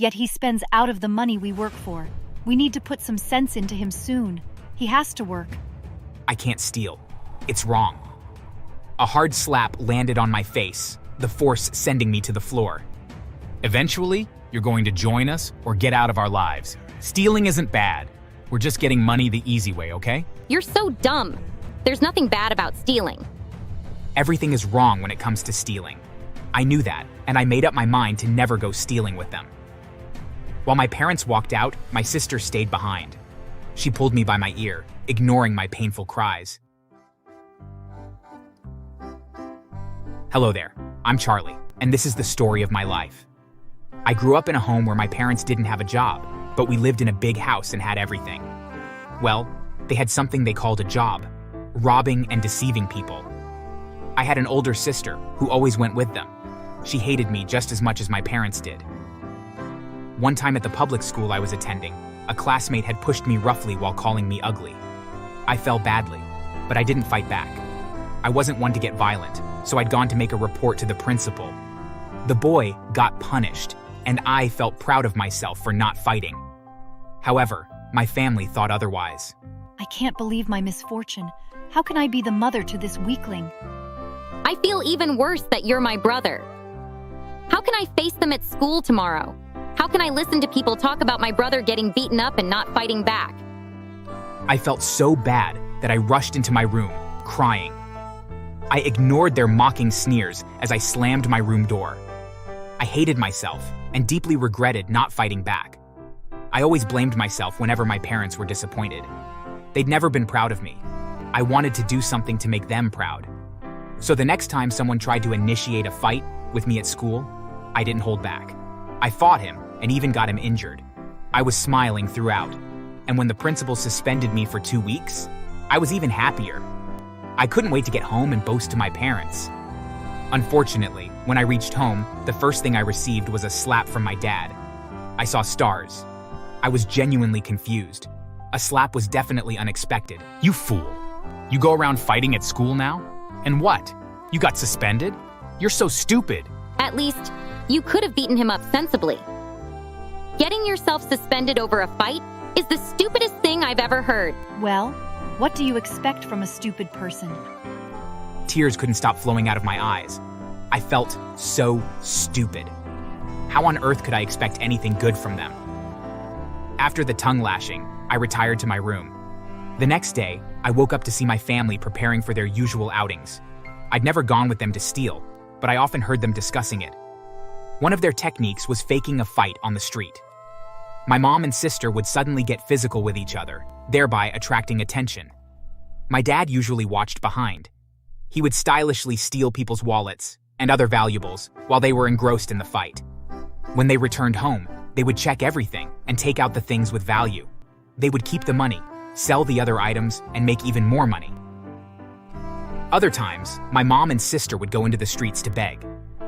Yet he spends out of the money we work for. We need to put some sense into him soon. He has to work. I can't steal. It's wrong. A hard slap landed on my face, the force sending me to the floor. Eventually, you're going to join us or get out of our lives. Stealing isn't bad. We're just getting money the easy way, okay? You're so dumb. There's nothing bad about stealing. Everything is wrong when it comes to stealing. I knew that, and I made up my mind to never go stealing with them. While my parents walked out, my sister stayed behind. She pulled me by my ear, ignoring my painful cries. Hello there, I'm Charlie, and this is the story of my life. I grew up in a home where my parents didn't have a job, but we lived in a big house and had everything. Well, they had something they called a job, robbing and deceiving people. I had an older sister who always went with them. She hated me just as much as my parents did. One time at the public school I was attending, a classmate had pushed me roughly while calling me ugly. I fell badly, but I didn't fight back. I wasn't one to get violent, so I'd gone to make a report to the principal. The boy got punished, and I felt proud of myself for not fighting. However, my family thought otherwise. I can't believe my misfortune. How can I be the mother to this weakling? I feel even worse that you're my brother. How can I face them at school tomorrow? How can I listen to people talk about my brother getting beaten up and not fighting back? I felt so bad that I rushed into my room, crying. I ignored their mocking sneers as I slammed my room door. I hated myself and deeply regretted not fighting back. I always blamed myself whenever my parents were disappointed. They'd never been proud of me. I wanted to do something to make them proud. So the next time someone tried to initiate a fight with me at school, I didn't hold back. I fought him and even got him injured. I was smiling throughout, and when the principal suspended me for 2 weeks, I was even happier. I couldn't wait to get home and boast to my parents. Unfortunately, when I reached home, the first thing I received was a slap from my dad. I saw stars. I was genuinely confused. A slap was definitely unexpected. You fool. You go around fighting at school now? And what? You got suspended? You're so stupid. At least, you could have beaten him up sensibly. Getting yourself suspended over a fight is the stupidest thing I've ever heard. Well, what do you expect from a stupid person? Tears couldn't stop flowing out of my eyes. I felt so stupid. How on earth could I expect anything good from them? After the tongue lashing, I retired to my room. The next day, I woke up to see my family preparing for their usual outings. I'd never gone with them to steal, but I often heard them discussing it. One of their techniques was faking a fight on the street. My mom and sister would suddenly get physical with each other, thereby attracting attention. My dad usually watched behind. He would stylishly steal people's wallets and other valuables while they were engrossed in the fight. When they returned home, they would check everything and take out the things with value. They would keep the money, sell the other items, and make even more money. Other times, my mom and sister would go into the streets to beg.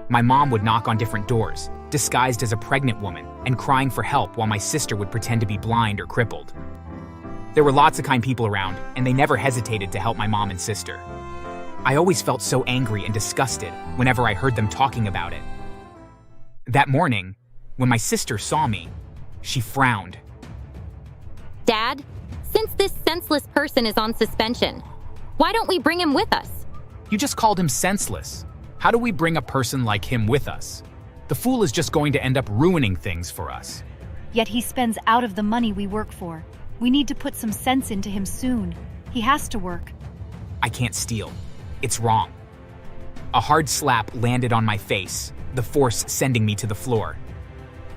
My mom would knock on different doors, disguised as a pregnant woman and crying for help, while my sister would pretend to be blind or crippled. There were lots of kind people around, and they never hesitated to help my mom and sister. I always felt so angry and disgusted whenever I heard them talking about it. That morning, when my sister saw me, she frowned. Dad, since this senseless person is on suspension, why don't we bring him with us? You just called him senseless. How do we bring a person like him with us? The fool is just going to end up ruining things for us. Yet he spends out of the money we work for. We need to put some sense into him soon. He has to work. I can't steal. It's wrong. A hard slap landed on my face, the force sending me to the floor.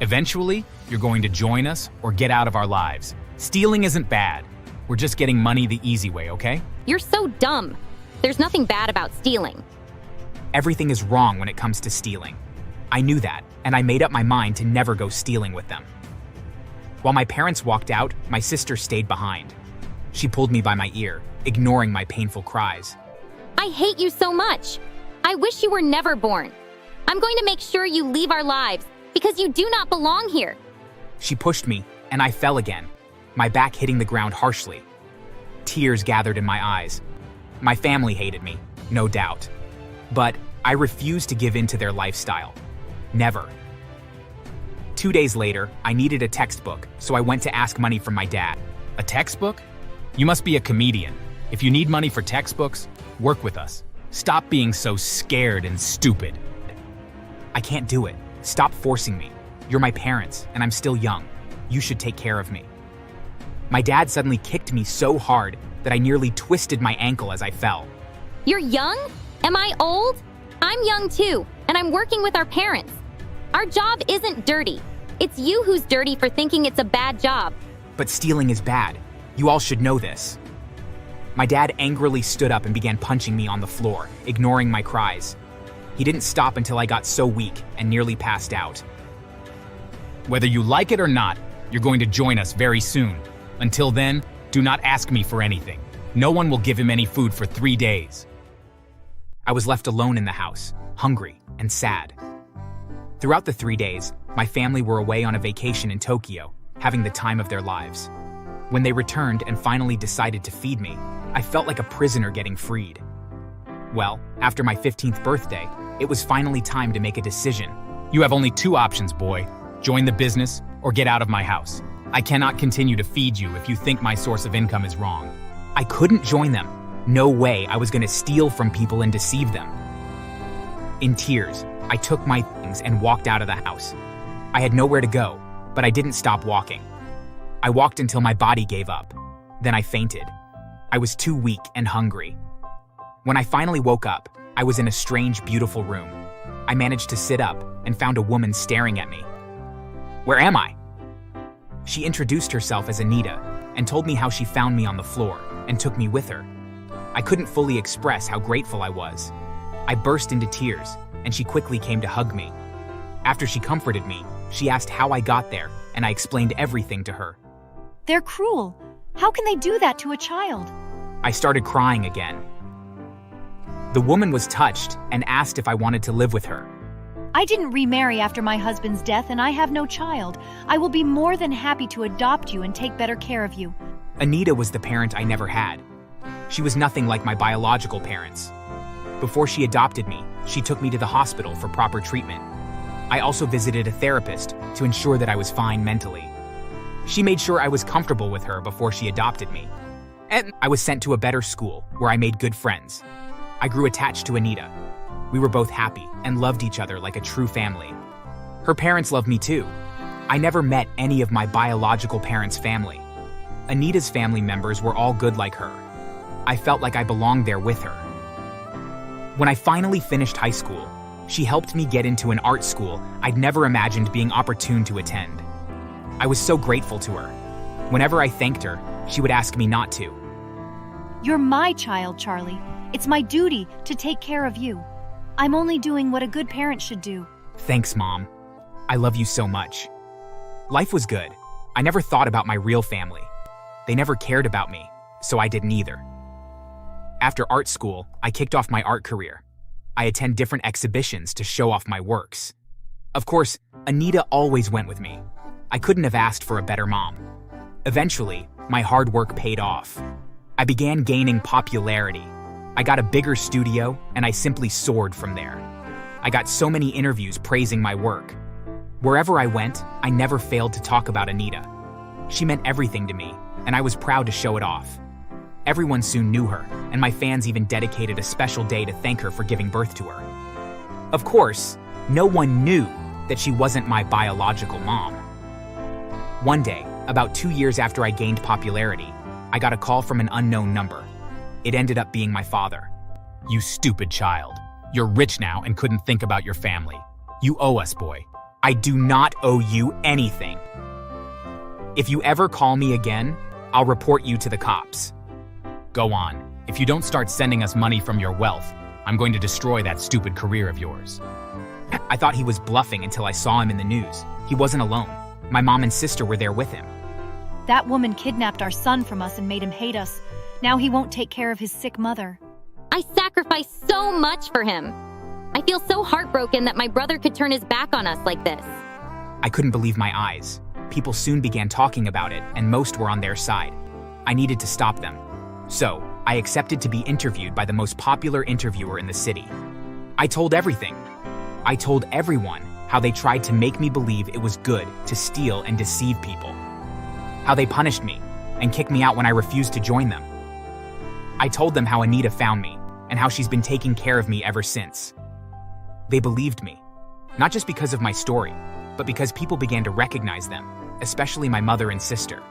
Eventually, you're going to join us or get out of our lives. Stealing isn't bad. We're just getting money the easy way, okay? You're so dumb. There's nothing bad about stealing. Everything is wrong when it comes to stealing. I knew that, and I made up my mind to never go stealing with them. While my parents walked out, my sister stayed behind. She pulled me by my ear, ignoring my painful cries. I hate you so much. I wish you were never born. I'm going to make sure you leave our lives because you do not belong here. She pushed me, and I fell again, my back hitting the ground harshly. Tears gathered in my eyes. My family hated me, no doubt. But I refused to give in to their lifestyle. Never. 2 days later, I needed a textbook, so I went to ask money from my dad. A textbook? You must be a comedian. If you need money for textbooks, work with us. Stop being so scared and stupid. I can't do it. Stop forcing me. You're my parents, and I'm still young. You should take care of me. My dad suddenly kicked me so hard that I nearly twisted my ankle as I fell. You're young? Am I old? I'm young too, and I'm working with our parents. Our job isn't dirty. It's you who's dirty for thinking it's a bad job. But stealing is bad. You all should know this. My dad angrily stood up and began punching me on the floor, ignoring my cries. He didn't stop until I got so weak and nearly passed out. Whether you like it or not, you're going to join us very soon. Until then, do not ask me for anything. No one will give him any food for 3 days. I was left alone in the house, hungry and sad. Throughout the 3 days, my family were away on a vacation in Tokyo, having the time of their lives. When they returned and finally decided to feed me, I felt like a prisoner getting freed. Well, after my 15th birthday, it was finally time to make a decision. You have only 2 options, boy. Join the business or get out of my house. I cannot continue to feed you if you think my source of income is wrong. I couldn't join them. No way I was going to steal from people and deceive them. In tears, I took my things and walked out of the house. I had nowhere to go, but I didn't stop walking. I walked until my body gave up. Then I fainted. I was too weak and hungry. When I finally woke up, I was in a strange, beautiful room. I managed to sit up and found a woman staring at me. Where am I? She introduced herself as Anita and told me how she found me on the floor and took me with her. I couldn't fully express how grateful I was. I burst into tears, and she quickly came to hug me. After she comforted me, she asked how I got there, and I explained everything to her. They're cruel. How can they do that to a child? I started crying again. The woman was touched and asked if I wanted to live with her. I didn't remarry after my husband's death and I have no child. I will be more than happy to adopt you and take better care of you. Anita was the parent I never had. She was nothing like my biological parents. Before she adopted me, she took me to the hospital for proper treatment. I also visited a therapist to ensure that I was fine mentally. She made sure I was comfortable with her before she adopted me. And I was sent to a better school where I made good friends. I grew attached to Anita. We were both happy and loved each other like a true family. Her parents loved me too. I never met any of my biological parents' family. Anita's family members were all good like her. I felt like I belonged there with her. When I finally finished high school, she helped me get into an art school I'd never imagined being opportune to attend. I was so grateful to her. Whenever I thanked her, she would ask me not to. You're my child, Charlie. It's my duty to take care of you. I'm only doing what a good parent should do. Thanks, Mom. I love you so much. Life was good. I never thought about my real family. They never cared about me, so I didn't either. After art school, I kicked off my art career. I attend different exhibitions to show off my works. Of course, Anita always went with me. I couldn't have asked for a better mom. Eventually, my hard work paid off. I began gaining popularity. I got a bigger studio, and I simply soared from there. I got so many interviews praising my work. Wherever I went, I never failed to talk about Anita. She meant everything to me, and I was proud to show it off. Everyone soon knew her, and my fans even dedicated a special day to thank her for giving birth to her. Of course, no one knew that she wasn't my biological mom. One day, about 2 years after I gained popularity, I got a call from an unknown number. It ended up being my father. You stupid child. You're rich now and couldn't think about your family. You owe us, boy. I do not owe you anything. If you ever call me again, I'll report you to the cops. Go on. If you don't start sending us money from your wealth, I'm going to destroy that stupid career of yours. I thought he was bluffing until I saw him in the news. He wasn't alone. My mom and sister were there with him. That woman kidnapped our son from us and made him hate us. Now he won't take care of his sick mother. I sacrificed so much for him. I feel so heartbroken that my brother could turn his back on us like this. I couldn't believe my eyes. People soon began talking about it, and most were on their side. I needed to stop them. So, I accepted to be interviewed by the most popular interviewer in the city. I told everything. I told everyone how they tried to make me believe it was good to steal and deceive people. How they punished me and kicked me out when I refused to join them. I told them how Anita found me and how she's been taking care of me ever since. They believed me, not just because of my story, but because people began to recognize them, especially my mother and sister.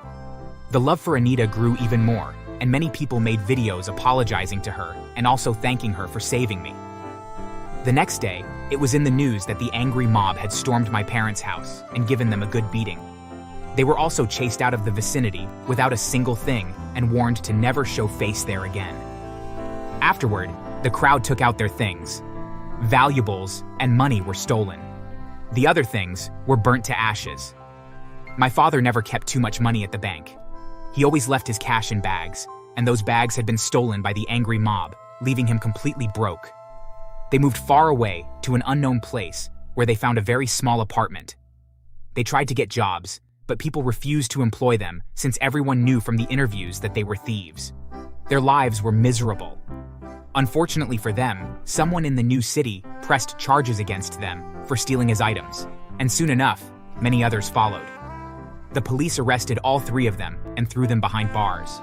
The love for Anita grew even more, and many people made videos apologizing to her and also thanking her for saving me. The next day, it was in the news that the angry mob had stormed my parents' house and given them a good beating. They were also chased out of the vicinity without a single thing and warned to never show face there again. Afterward, the crowd took out their things. Valuables and money were stolen. The other things were burnt to ashes. My father never kept too much money at the bank. He always left his cash in bags, and those bags had been stolen by the angry mob, leaving him completely broke. They moved far away to an unknown place where they found a very small apartment. They tried to get jobs, but people refused to employ them since everyone knew from the interviews that they were thieves. Their lives were miserable. Unfortunately for them, someone in the new city pressed charges against them for stealing his items, and soon enough, many others followed. The police arrested all three of them and threw them behind bars.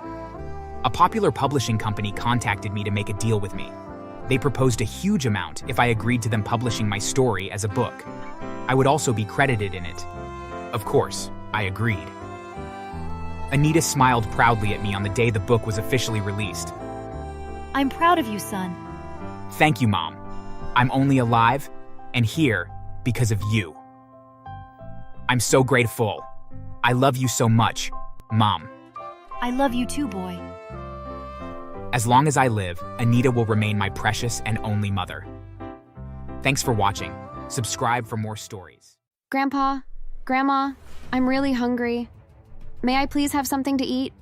A popular publishing company contacted me to make a deal with me. They proposed a huge amount if I agreed to them publishing my story as a book. I would also be credited in it. Of course, I agreed. Anita smiled proudly at me on the day the book was officially released. I'm proud of you, son. Thank you, Mom. I'm only alive and here because of you. I'm so grateful. I love you so much, Mom. I love you too, boy. As long as I live, Anita will remain my precious and only mother. Thanks for watching. Subscribe for more stories. Grandpa, Grandma, I'm really hungry. May I please have something to eat?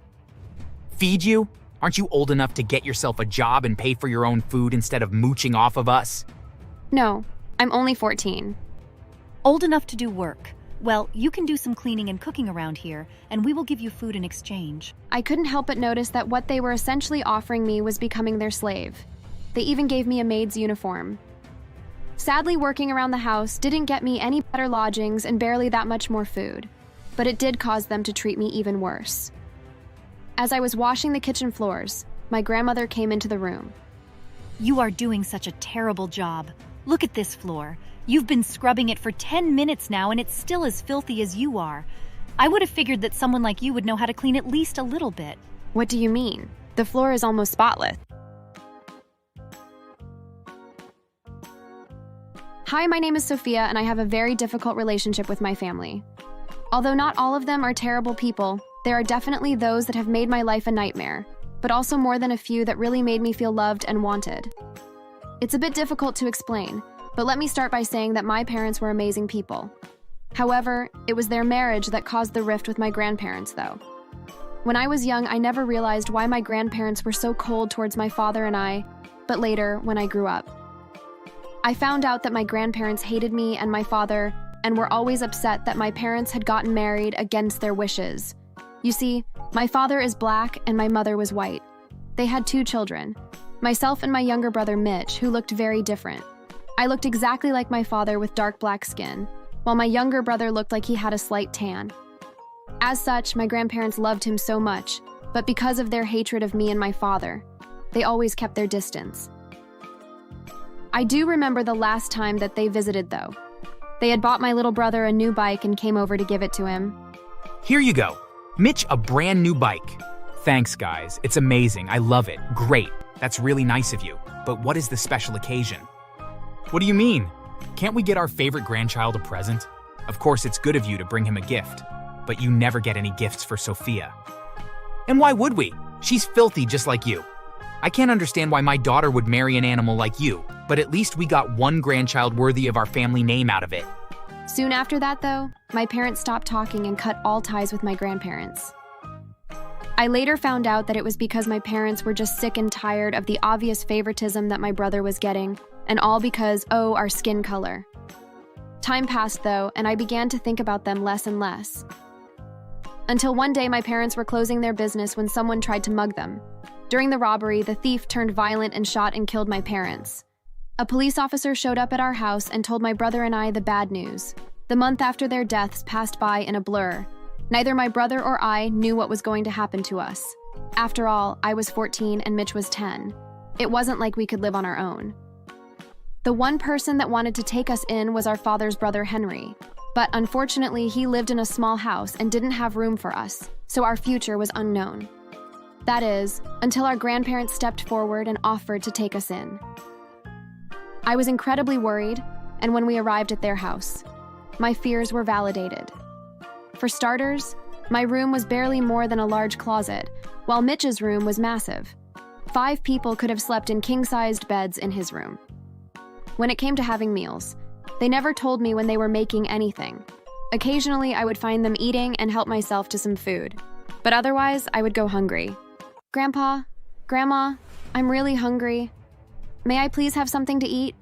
Feed you? Aren't you old enough to get yourself a job and pay for your own food instead of mooching off of us? No, I'm only 14. Old enough to do work. Well, you can do some cleaning and cooking around here, and we will give you food in exchange. I couldn't help but notice that what they were essentially offering me was becoming their slave. They even gave me a maid's uniform. Sadly, working around the house didn't get me any better lodgings and barely that much more food, but it did cause them to treat me even worse. As I was washing the kitchen floors, my grandmother came into the room. You are doing such a terrible job. Look at this floor. You've been scrubbing it for 10 minutes now, and it's still as filthy as you are. I would have figured that someone like you would know how to clean at least a little bit. What do you mean? The floor is almost spotless. Hi, my name is Sophia, and I have a very difficult relationship with my family. Although not all of them are terrible people, there are definitely those that have made my life a nightmare, but also more than a few that really made me feel loved and wanted. It's a bit difficult to explain, but let me start by saying that my parents were amazing people. However, it was their marriage that caused the rift with my grandparents, though. When I was young, I never realized why my grandparents were so cold towards my father and I, but later, when I grew up. I found out that my grandparents hated me and my father, and were always upset that my parents had gotten married against their wishes. You see, my father is black and my mother was white. They had 2 children, myself and my younger brother Mitch, who looked very different. I looked exactly like my father with dark black skin, while my younger brother looked like he had a slight tan. As such, my grandparents loved him so much, but because of their hatred of me and my father, they always kept their distance. I do remember the last time that they visited, though. They had bought my little brother a new bike and came over to give it to him. Here you go. Mitch, a brand new bike. Thanks, guys. It's amazing. I love it. Great. That's really nice of you. But what is the special occasion? What do you mean? Can't we get our favorite grandchild a present? Of course, it's good of you to bring him a gift, but you never get any gifts for Sophia. And why would we? She's filthy just like you. I can't understand why my daughter would marry an animal like you, but at least we got one grandchild worthy of our family name out of it. Soon after that, though, my parents stopped talking and cut all ties with my grandparents. I later found out that it was because my parents were just sick and tired of the obvious favoritism that my brother was getting, and all because, oh, our skin color. Time passed, though, and I began to think about them less and less. Until one day my parents were closing their business when someone tried to mug them. During the robbery, the thief turned violent and shot and killed my parents. A police officer showed up at our house and told my brother and I the bad news. The month after their deaths passed by in a blur. Neither my brother or I knew what was going to happen to us. After all, I was 14 and Mitch was 10. It wasn't like we could live on our own. The one person that wanted to take us in was our father's brother Henry. But unfortunately, he lived in a small house and didn't have room for us, so our future was unknown. That is, until our grandparents stepped forward and offered to take us in. I was incredibly worried, and when we arrived at their house, my fears were validated. For starters, my room was barely more than a large closet, while Mitch's room was massive. 5 people could have slept in king-sized beds in his room. When it came to having meals, they never told me when they were making anything. Occasionally, I would find them eating and help myself to some food, but otherwise, I would go hungry. Grandpa, Grandma, I'm really hungry. May I please have something to eat?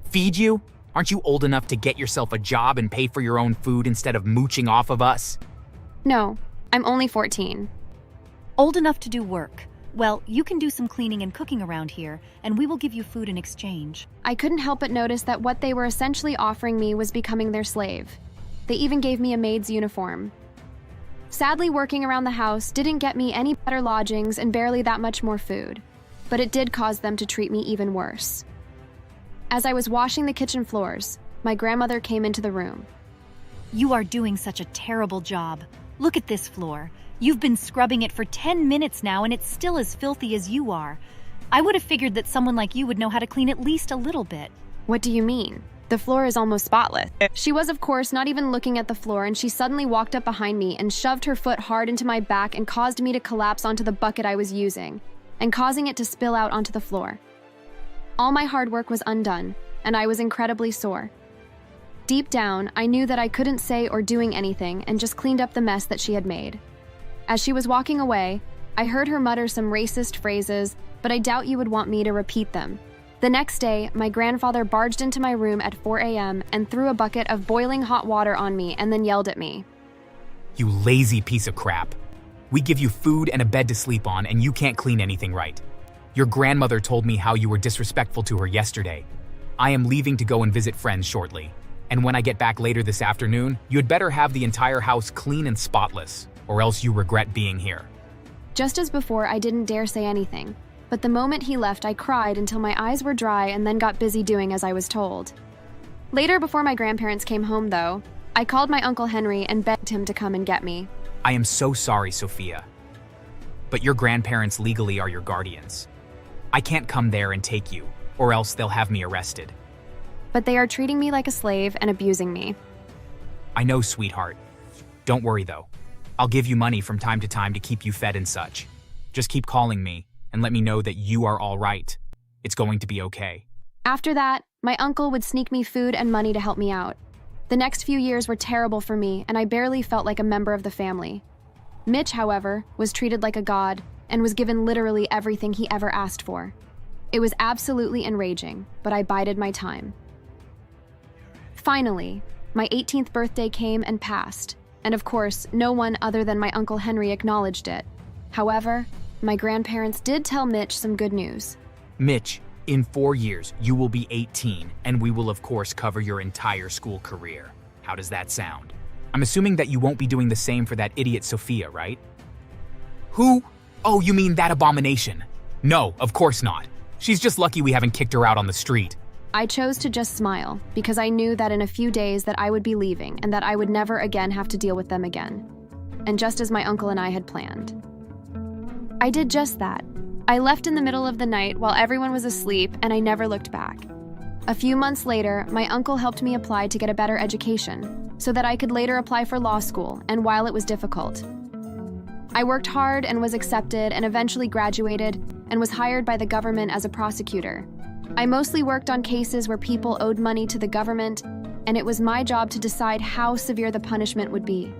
Feed you? Aren't you old enough to get yourself a job and pay for your own food instead of mooching off of us? No, I'm only 14. Old enough to do work. Well, you can do some cleaning and cooking around here, and we will give you food in exchange. I couldn't help but notice that what they were essentially offering me was becoming their slave. They even gave me a maid's uniform. Sadly, working around the house didn't get me any better lodgings and barely that much more food, but it did cause them to treat me even worse. As I was washing the kitchen floors, my grandmother came into the room. You are doing such a terrible job. Look at this floor. You've been scrubbing it for 10 minutes now, and it's still as filthy as you are. I would have figured that someone like you would know how to clean at least a little bit. What do you mean? The floor is almost spotless. She was, of course, not even looking at the floor, and she suddenly walked up behind me and shoved her foot hard into my back and caused me to collapse onto the bucket I was using, and causing it to spill out onto the floor. All my hard work was undone, and I was incredibly sore. Deep down, I knew that I couldn't say or doing anything and just cleaned up the mess that she had made. As she was walking away, I heard her mutter some racist phrases, but I doubt you would want me to repeat them. The next day, my grandfather barged into my room at 4 a.m. and threw a bucket of boiling hot water on me and then yelled at me. You lazy piece of crap. We give you food and a bed to sleep on, and you can't clean anything right. Your grandmother told me how you were disrespectful to her yesterday. I am leaving to go and visit friends shortly. And when I get back later this afternoon, you had better have the entire house clean and spotless, or else you regret being here. Just as before, I didn't dare say anything. But the moment he left, I cried until my eyes were dry and then got busy doing as I was told. Later, before my grandparents came home, though, I called my Uncle Henry and begged him to come and get me. I am so sorry, Sophia. But your grandparents legally are your guardians. I can't come there and take you, or else they'll have me arrested. But they are treating me like a slave and abusing me. I know, sweetheart. Don't worry, though. I'll give you money from time to time to keep you fed and such. Just keep calling me and let me know that you are all right. It's going to be okay. After that, my uncle would sneak me food and money to help me out. The next few years were terrible for me, and I barely felt like a member of the family. Mitch, however, was treated like a god and was given literally everything he ever asked for. It was absolutely enraging, but I bided my time. Finally, my 18th birthday came and passed, and of course, no one other than my Uncle Henry acknowledged it. However, my grandparents did tell Mitch some good news. Mitch, in 4 years, you will be 18, and we will of course cover your entire school career. How does that sound? I'm assuming that you won't be doing the same for that idiot Sophia, right? Who? Oh, you mean that abomination? No, of course not. She's just lucky we haven't kicked her out on the street. I chose to just smile because I knew that in a few days that I would be leaving and that I would never again have to deal with them again. And just as my uncle and I had planned. I did just that. I left in the middle of the night while everyone was asleep, and I never looked back. A few months later, my uncle helped me apply to get a better education so that I could later apply for law school, and while it was difficult, I worked hard and was accepted and eventually graduated and was hired by the government as a prosecutor. I mostly worked on cases where people owed money to the government, and it was my job to decide how severe the punishment would be.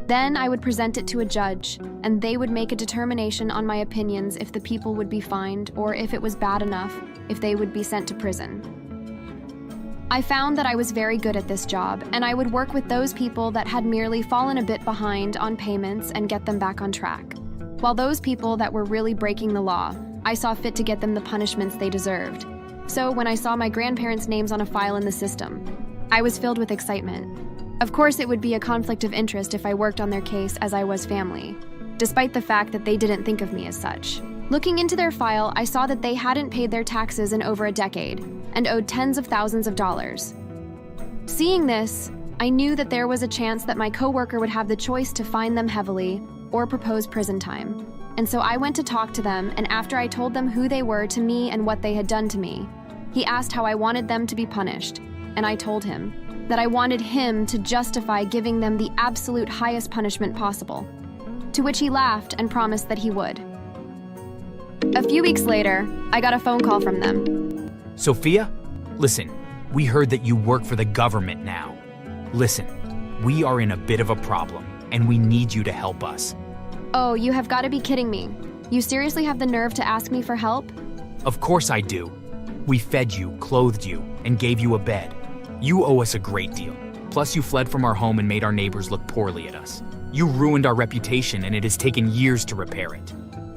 Then I would present it to a judge, and they would make a determination on my opinions if the people would be fined or if it was bad enough, if they would be sent to prison. I found that I was very good at this job, and I would work with those people that had merely fallen a bit behind on payments and get them back on track. While those people that were really breaking the law, I saw fit to get them the punishments they deserved. So when I saw my grandparents' names on a file in the system, I was filled with excitement. Of course, it would be a conflict of interest if I worked on their case as I was family, despite the fact that they didn't think of me as such. Looking into their file, I saw that they hadn't paid their taxes in over a decade and owed tens of thousands of dollars. Seeing this, I knew that there was a chance that my coworker would have the choice to fine them heavily or propose prison time. And so I went to talk to them, and after I told them who they were to me and what they had done to me, he asked how I wanted them to be punished, and I told him that I wanted him to justify giving them the absolute highest punishment possible, to which he laughed and promised that he would. A few weeks later, I got a phone call from them. Sophia, listen, we heard that you work for the government now. Listen, we are in a bit of a problem, and we need you to help us. Oh, you have got to be kidding me. You seriously have the nerve to ask me for help? Of course I do. We fed you, clothed you, and gave you a bed. You owe us a great deal. Plus, you fled from our home and made our neighbors look poorly at us. You ruined our reputation, and it has taken years to repair it.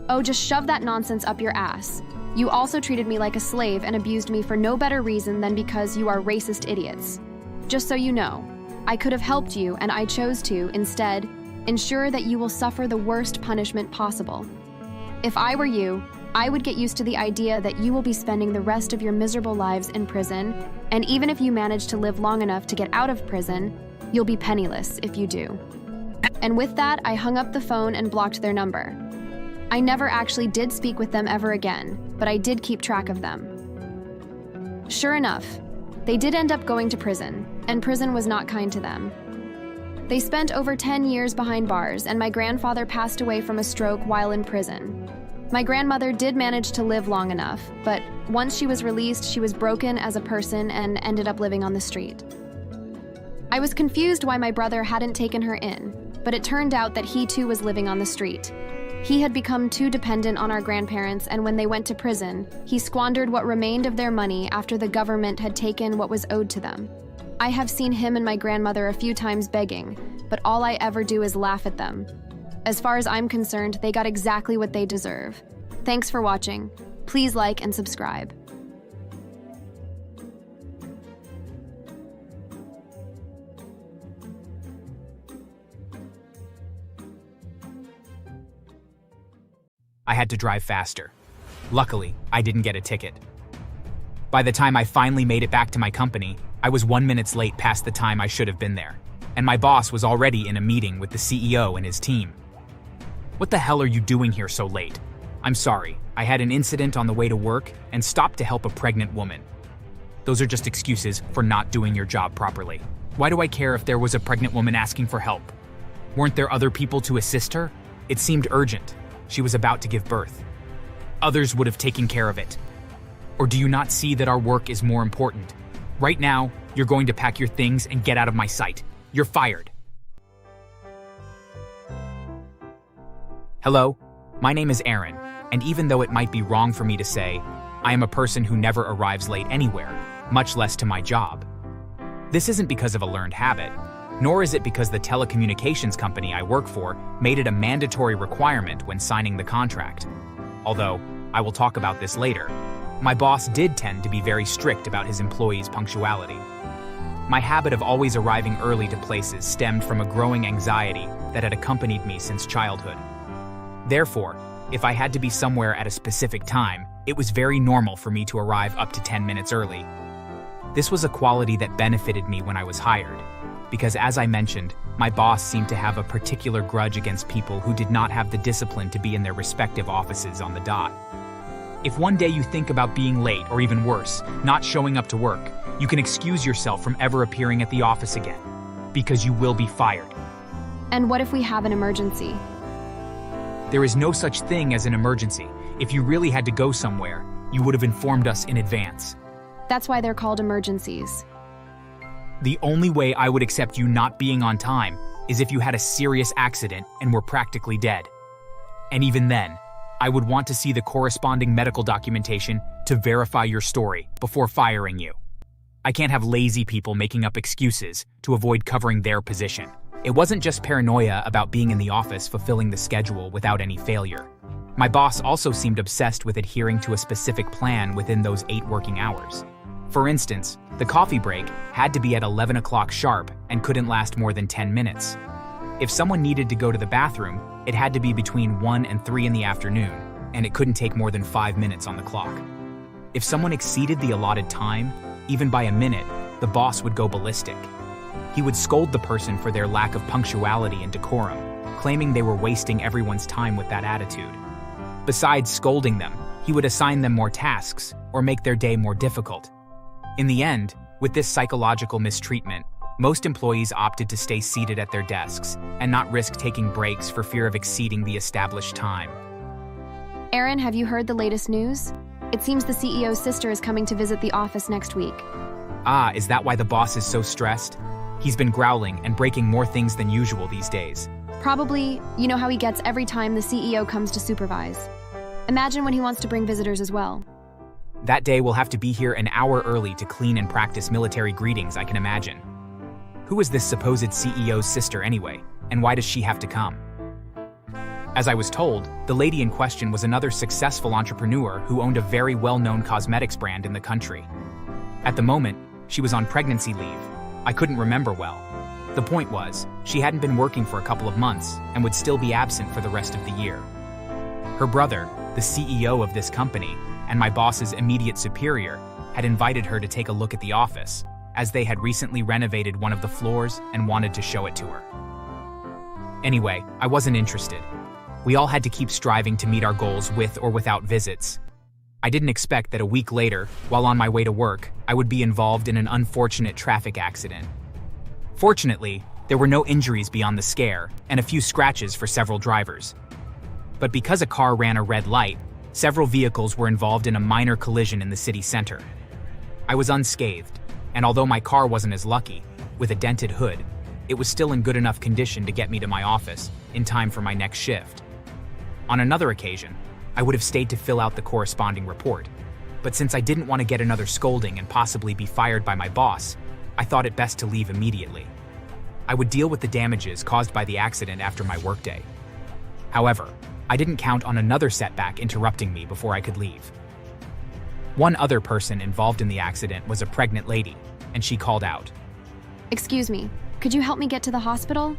Oh, just shove that nonsense up your ass. You also treated me like a slave and abused me for no better reason than because you are racist idiots. Just so you know, I could have helped you, and I chose to, instead, ensure that you will suffer the worst punishment possible. If I were you, I would get used to the idea that you will be spending the rest of your miserable lives in prison, and even if you manage to live long enough to get out of prison, you'll be penniless if you do. And with that, I hung up the phone and blocked their number. I never actually did speak with them ever again, but I did keep track of them. Sure enough, they did end up going to prison, and prison was not kind to them. They spent over 10 years behind bars, and my grandfather passed away from a stroke while in prison. My grandmother did manage to live long enough, but once she was released, she was broken as a person and ended up living on the street. I was confused why my brother hadn't taken her in, but it turned out that he too was living on the street. He had become too dependent on our grandparents, and when they went to prison, he squandered what remained of their money after the government had taken what was owed to them. I have seen him and my grandmother a few times begging, but all I ever do is laugh at them. As far as I'm concerned, they got exactly what they deserve. Thanks for watching. Please like and subscribe. I had to drive faster. Luckily, I didn't get a ticket. By the time I finally made it back to my company, I was 1 minute late past the time I should have been there, and my boss was already in a meeting with the CEO and his team. What the hell are you doing here so late? I'm sorry, I had an incident on the way to work and stopped to help a pregnant woman. Those are just excuses for not doing your job properly. Why do I care if there was a pregnant woman asking for help? Weren't there other people to assist her? It seemed urgent. She was about to give birth. Others would have taken care of it. Or do you not see that our work is more important? Right now, you're going to pack your things and get out of my sight. You're fired. Hello, my name is Aaron, and even though it might be wrong for me to say, I am a person who never arrives late anywhere, much less to my job. This isn't because of a learned habit, nor is it because the telecommunications company I work for made it a mandatory requirement when signing the contract. Although, I will talk about this later, my boss did tend to be very strict about his employees' punctuality. My habit of always arriving early to places stemmed from a growing anxiety that had accompanied me since childhood. Therefore, if I had to be somewhere at a specific time, it was very normal for me to arrive up to 10 minutes early. This was a quality that benefited me when I was hired, because as I mentioned, my boss seemed to have a particular grudge against people who did not have the discipline to be in their respective offices on the dot. If one day you think about being late, or even worse, not showing up to work, you can excuse yourself from ever appearing at the office again, because you will be fired. And what if we have an emergency? There is no such thing as an emergency. If you really had to go somewhere, you would have informed us in advance. That's why they're called emergencies. The only way I would accept you not being on time is if you had a serious accident and were practically dead. And even then, I would want to see the corresponding medical documentation to verify your story before firing you. I can't have lazy people making up excuses to avoid covering their position. It wasn't just paranoia about being in the office fulfilling the schedule without any failure. My boss also seemed obsessed with adhering to a specific plan within those 8 working hours. For instance, the coffee break had to be at 11 o'clock sharp and couldn't last more than 10 minutes. If someone needed to go to the bathroom, it had to be between 1 and 3 in the afternoon, and it couldn't take more than 5 minutes on the clock. If someone exceeded the allotted time, even by a minute, the boss would go ballistic. He would scold the person for their lack of punctuality and decorum, claiming they were wasting everyone's time with that attitude. Besides scolding them, he would assign them more tasks or make their day more difficult. In the end, with this psychological mistreatment, most employees opted to stay seated at their desks and not risk taking breaks for fear of exceeding the established time. Aaron, have you heard the latest news? It seems the CEO's sister is coming to visit the office next week. Ah, is that why the boss is so stressed? He's been growling and breaking more things than usual these days. Probably, you know how he gets every time the CEO comes to supervise. Imagine when he wants to bring visitors as well. That day we'll have to be here an hour early to clean and practice military greetings, I can imagine. Who is this supposed CEO's sister anyway, and why does she have to come? As I was told, the lady in question was another successful entrepreneur who owned a very well-known cosmetics brand in the country. At the moment, she was on pregnancy leave. I couldn't remember well. The point was, she hadn't been working for a couple of months and would still be absent for the rest of the year. Her brother, the CEO of this company, and my boss's immediate superior, had invited her to take a look at the office, as they had recently renovated one of the floors and wanted to show it to her. Anyway, I wasn't interested. We all had to keep striving to meet our goals with or without visits. I didn't expect that a week later, while on my way to work, I would be involved in an unfortunate traffic accident. Fortunately, there were no injuries beyond the scare, and a few scratches for several drivers. But because a car ran a red light, several vehicles were involved in a minor collision in the city center. I was unscathed, and although my car wasn't as lucky, with a dented hood, it was still in good enough condition to get me to my office in time for my next shift. On another occasion, I would have stayed to fill out the corresponding report, but since I didn't want to get another scolding and possibly be fired by my boss, I thought it best to leave immediately. I would deal with the damages caused by the accident after my workday. However, I didn't count on another setback interrupting me before I could leave. One other person involved in the accident was a pregnant lady, and she called out, Excuse me, could you help me get to the hospital?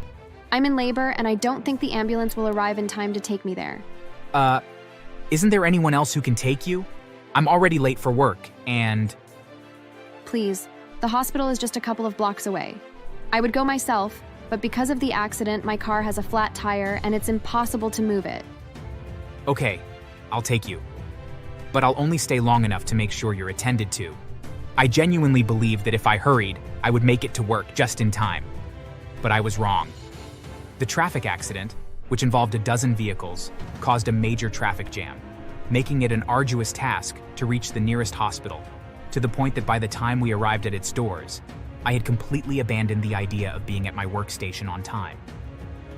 I'm in labor and I don't think the ambulance will arrive in time to take me there. Isn't there anyone else who can take you? I'm already late for work, and... Please, the hospital is just a couple of blocks away. I would go myself, but because of the accident, my car has a flat tire and it's impossible to move it. Okay, I'll take you. But I'll only stay long enough to make sure you're attended to. I genuinely believed that if I hurried, I would make it to work just in time. But I was wrong. The traffic accident, which involved a dozen vehicles, caused a major traffic jam, making it an arduous task to reach the nearest hospital, to the point that by the time we arrived at its doors, I had completely abandoned the idea of being at my workstation on time.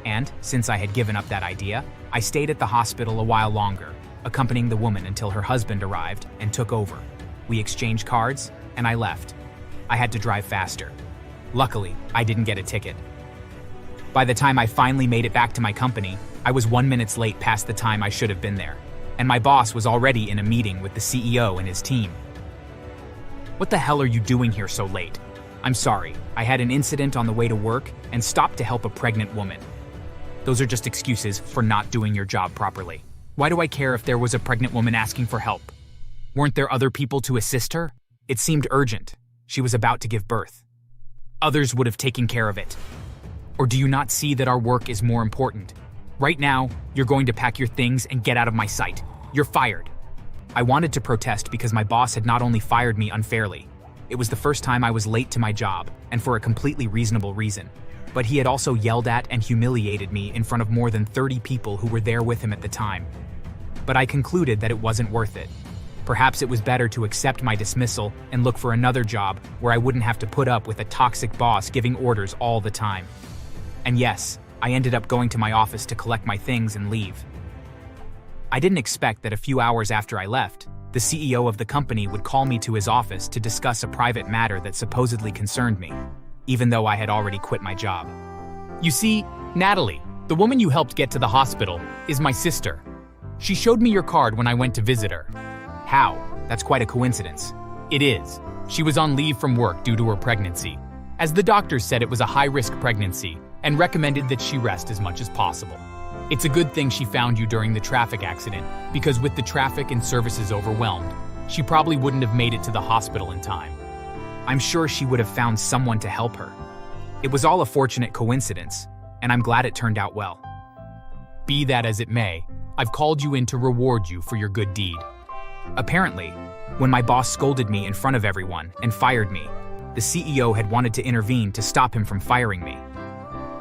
And, since I had given up that idea, I stayed at the hospital a while longer, accompanying the woman until her husband arrived and took over. We exchanged cards, and I left. I had to drive faster. Luckily, I didn't get a ticket. By the time I finally made it back to my company, I was 1 minute late past the time I should have been there, and my boss was already in a meeting with the CEO and his team. What the hell are you doing here so late? I'm sorry, I had an incident on the way to work and stopped to help a pregnant woman. Those are just excuses for not doing your job properly. Why do I care if there was a pregnant woman asking for help? Weren't there other people to assist her? It seemed urgent. She was about to give birth. Others would have taken care of it. Or do you not see that our work is more important? Right now, you're going to pack your things and get out of my sight. You're fired. I wanted to protest because my boss had not only fired me unfairly, it was the first time I was late to my job, and for a completely reasonable reason. But he had also yelled at and humiliated me in front of more than 30 people who were there with him at the time. But I concluded that it wasn't worth it. Perhaps it was better to accept my dismissal and look for another job where I wouldn't have to put up with a toxic boss giving orders all the time. And yes, I ended up going to my office to collect my things and leave. I didn't expect that a few hours after I left, the CEO of the company would call me to his office to discuss a private matter that supposedly concerned me, even though I had already quit my job. You see, Natalie, the woman you helped get to the hospital, is my sister. She showed me your card when I went to visit her. How? That's quite a coincidence. It is. She was on leave from work due to her pregnancy, as the doctors said it was a high-risk pregnancy and recommended that she rest as much as possible. It's a good thing she found you during the traffic accident, because with the traffic and services overwhelmed, she probably wouldn't have made it to the hospital in time. I'm sure she would have found someone to help her. It was all a fortunate coincidence, and I'm glad it turned out well. Be that as it may, I've called you in to reward you for your good deed. Apparently, when my boss scolded me in front of everyone and fired me, the CEO had wanted to intervene to stop him from firing me.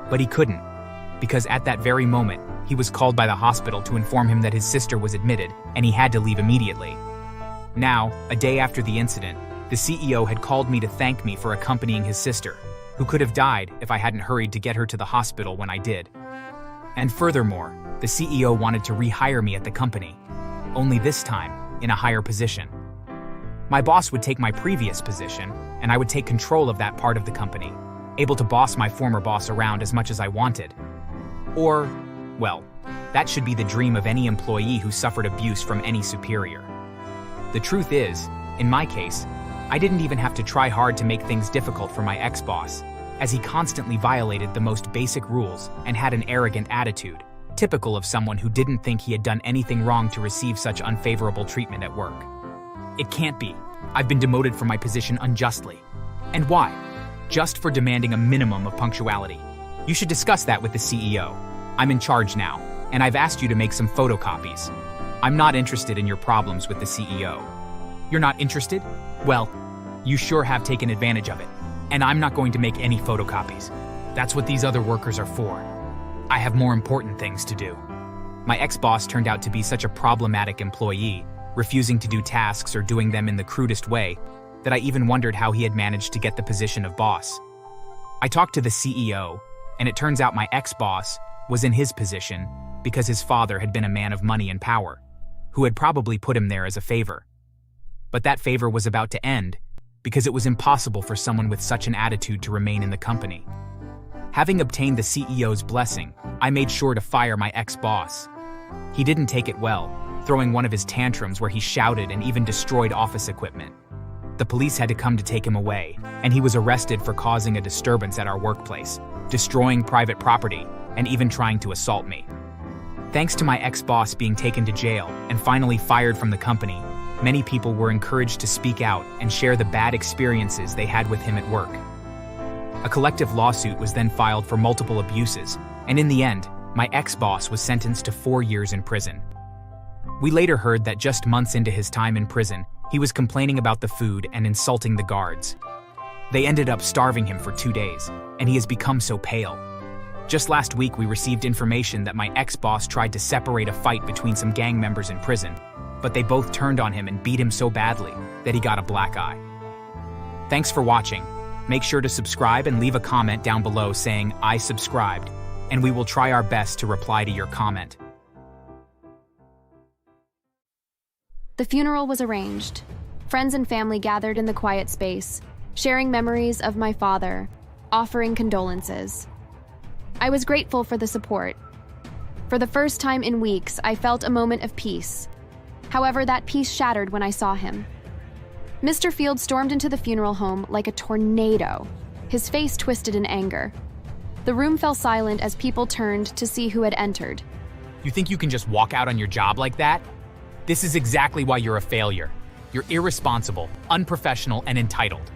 But he couldn't, because at that very moment, he was called by the hospital to inform him that his sister was admitted and he had to leave immediately. Now, a day after the incident, the CEO had called me to thank me for accompanying his sister, who could have died if I hadn't hurried to get her to the hospital when I did. And furthermore, the CEO wanted to rehire me at the company, only this time in a higher position. My boss would take my previous position, and I would take control of that part of the company, able to boss my former boss around as much as I wanted. Or, well, that should be the dream of any employee who suffered abuse from any superior. The truth is, in my case, I didn't even have to try hard to make things difficult for my ex-boss, as he constantly violated the most basic rules and had an arrogant attitude, typical of someone who didn't think he had done anything wrong to receive such unfavorable treatment at work. It can't be. I've been demoted from my position unjustly. And why? Just for demanding a minimum of punctuality. You should discuss that with the CEO. I'm in charge now, and I've asked you to make some photocopies. I'm not interested in your problems with the CEO. You're not interested? Well, you sure have taken advantage of it, and I'm not going to make any photocopies. That's what these other workers are for. I have more important things to do. My ex-boss turned out to be such a problematic employee, refusing to do tasks or doing them in the crudest way, that I even wondered how he had managed to get the position of boss. I talked to the CEO, and it turns out my ex-boss was in his position because his father had been a man of money and power, who had probably put him there as a favor. But that favor was about to end because it was impossible for someone with such an attitude to remain in the company. Having obtained the CEO's blessing, I made sure to fire my ex-boss. He didn't take it well, throwing one of his tantrums where he shouted and even destroyed office equipment. The police had to come to take him away, and he was arrested for causing a disturbance at our workplace, destroying private property, and even trying to assault me. Thanks to my ex-boss being taken to jail and finally fired from the company, many people were encouraged to speak out and share the bad experiences they had with him at work. A collective lawsuit was then filed for multiple abuses, and in the end, my ex-boss was sentenced to 4 years in prison. We later heard that just months into his time in prison, he was complaining about the food and insulting the guards. They ended up starving him for 2 days, and he has become so pale. Just last week, we received information that my ex-boss tried to separate a fight between some gang members in prison, but they both turned on him and beat him so badly that he got a black eye. Thanks for watching. Make sure to subscribe and leave a comment down below saying, "I subscribed," and we will try our best to reply to your comment. The funeral was arranged. Friends and family gathered in the quiet space, sharing memories of my father, offering condolences. I was grateful for the support. For the first time in weeks, I felt a moment of peace. However, that peace shattered when I saw him. Mr. Field stormed into the funeral home like a tornado, his face twisted in anger. The room fell silent as people turned to see who had entered. You think you can just walk out on your job like that? This is exactly why you're a failure. You're irresponsible, unprofessional, and entitled.